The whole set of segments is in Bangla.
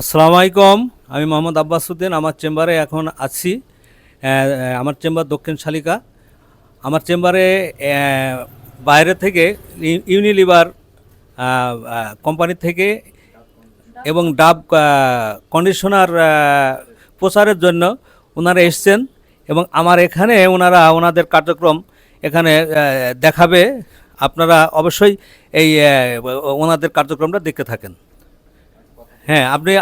আসসালামু আলাইকুম। আমি মোহাম্মদ আব্বাস উদ্দিন। আমার চেম্বারে এখন আছি। আমার চেম্বার দক্ষিণ শালিকা। আমার চেম্বারে বাইরে থেকে ইউনিলিভার কোম্পানি থেকে এবং ডাব কন্ডিশনার প্রচারের জন্য ওনারা এসছেন এবং আমার এখানে ওনাদের কার্যক্রম এখানে দেখাবে। আপনারা অবশ্যই এই ওনাদের কার্যক্রমটা দেখতে থাকেন। হ্যাঁ, আপনি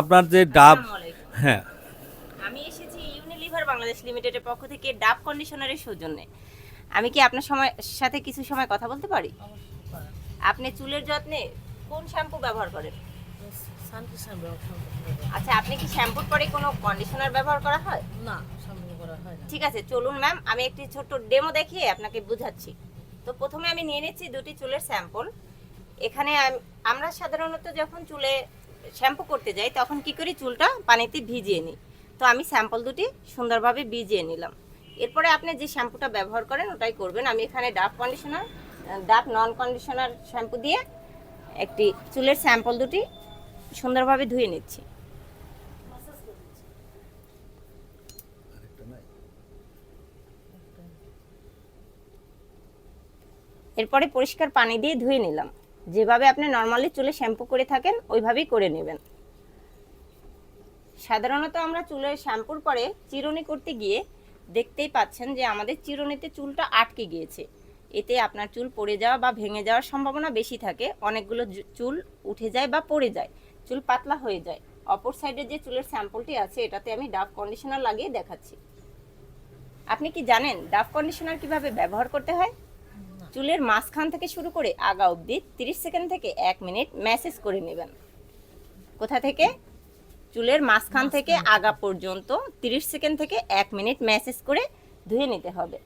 আপনার যে ডাব। আসসালামু আলাইকুম। হ্যাঁ, আমি এসেছি ইউনিলিভার বাংলাদেশ লিমিটেডের পক্ষ থেকে ডাব কন্ডিশনারের সৌজন্যে। আমি কি আপনার সাথে কিছু সময় কথা বলতে পারি? আপনি চুলের যত্নে কোন শ্যাম্পু ব্যবহার করেন? আচ্ছা, আপনি কি শ্যাম্পুর পরে কোনো কন্ডিশনার ব্যবহার করা হয়? না, শ্যাম্পু করা হয় না। ঠিক আছে, চলুন ম্যাম, আমি একটি ছোট্ট ডেমো দেখিয়ে আপনাকে বুঝাচ্ছি। তো প্রথমে আমি নিয়ে নিচ্ছি দুটি চুলের স্যাম্পল। এখানে আমরা সাধারণত যখন চুলে শ্যাম্পু করতে যাই তখন কি করি, চুলটা পানিতে ভিজিয়ে নিই। তো আমি স্যাম্পল দুটি সুন্দরভাবে ভিজিয়ে নিলাম। এরপরে আপনি যে শ্যাম্পুটা ব্যবহার করেন ওটাই করবেন। আমি এখানে ডাব নন কন্ডিশনার শ্যাম্পু দিয়ে একটি চুলের স্যাম্পল দুটি সুন্দরভাবে ধুয়ে নিচ্ছি। এরপরে পরিষ্কার পানি দিয়ে ধুয়ে নিলাম। যেভাবে আপনি নর্মালি চুলে শ্যাম্পু করে থাকেন ওইভাবেই করে নেবেন। সাধারণত আমরা চুলের শ্যাম্পুর পরে চিরুনি করতে গিয়ে দেখতেই পাচ্ছেন যে আমাদের চিরুনিতে চুলটা আটকে গিয়েছে। এতে আপনার চুল পড়ে যাওয়া বা ভেঙে যাওয়ার সম্ভাবনা বেশি থাকে। অনেকগুলো চুল উঠে যায় বা পড়ে যায়, চুল পাতলা হয়ে যায়। অপর সাইডে যে চুলের স্যাম্পলটি আছে এটাতে আমি ডাব কন্ডিশনার লাগিয়ে দেখাচ্ছি। আপনি কি জানেন ডাব কন্ডিশনার কিভাবে ব্যবহার করতে হয়? চুলের মাঝখান থেকে শুরু করে আগা অবধি 30 সেকেন্ড থেকে 1 মিনিট ম্যাসেজ করে নেবেন। কোথা থেকে? চুলের মাঝখান থেকে আগা পর্যন্ত 30 সেকেন্ড থেকে 1 মিনিট ম্যাসেজ করে ধুয়ে নিতে হবে।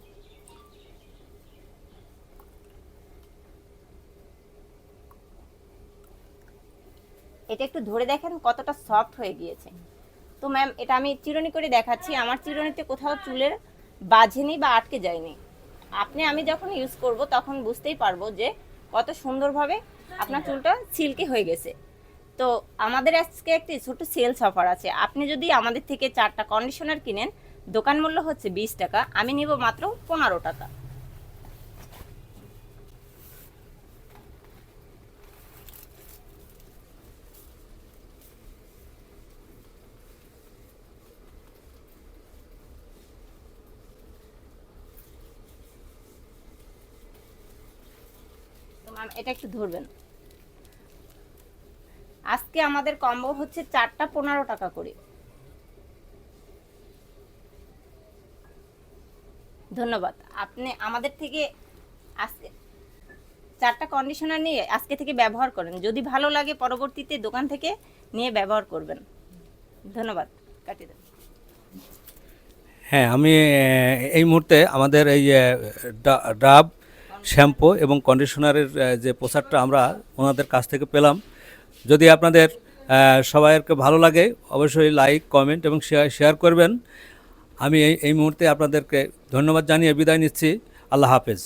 এটা একটু ধরে দেখেন কতটা সফট হয়ে গিয়েছে। তো ম্যাম, এটা আমি চিরুনি করে দেখাচ্ছি। আমার চিরুনিতে কোথাও চুলের বাঁধেনি বা আটকে যায়নি। আমি যখন ইউজ করব তখন বুঝতেই পারবো যে কত সুন্দরভাবে আপনার চুলটা সিল্কি হয়ে গেছে। তো আমাদের আজকে একটি ছোট সেলস অফার আছে। আপনি যদি আমাদের থেকে 4টা কন্ডিশনার কিনেন, দোকান মূল্য হচ্ছে 20 টাকা, আমি নিব মাত্র 15 টাকা। তো ম্যাম, এটা একটু ধরবেন। আজকে আমাদের কম্বো হচ্ছে 4টা 15 টাকা করে। ধন্যবাদ। আপনি আমাদের থেকে আজকে 4টা কন্ডিশনার নিয়ে আজকে থেকে ব্যবহার করেন। যদি ভালো লাগে পরবর্তীতে দোকান থেকে নিয়ে ব্যবহার করবেন। ধন্যবাদ। কাটিয়ে দেন। হ্যাঁ, আমি এই মুহূর্তে আমাদের এই ডাব শ্যাম্পু এবং কন্ডিশনারের যে প্রচারটা আমরা ওনাদের কাছ থেকে পেলাম। যদি আপনাদের সবাইকে ভালো লাগে অবশ্যই লাইক, কমেন্ট এবং শেয়ার করবেন। আমি এই মুহূর্তে আপনাদেরকে ধন্যবাদ জানিয়ে বিদায় নিচ্ছি। আল্লাহ হাফেজ।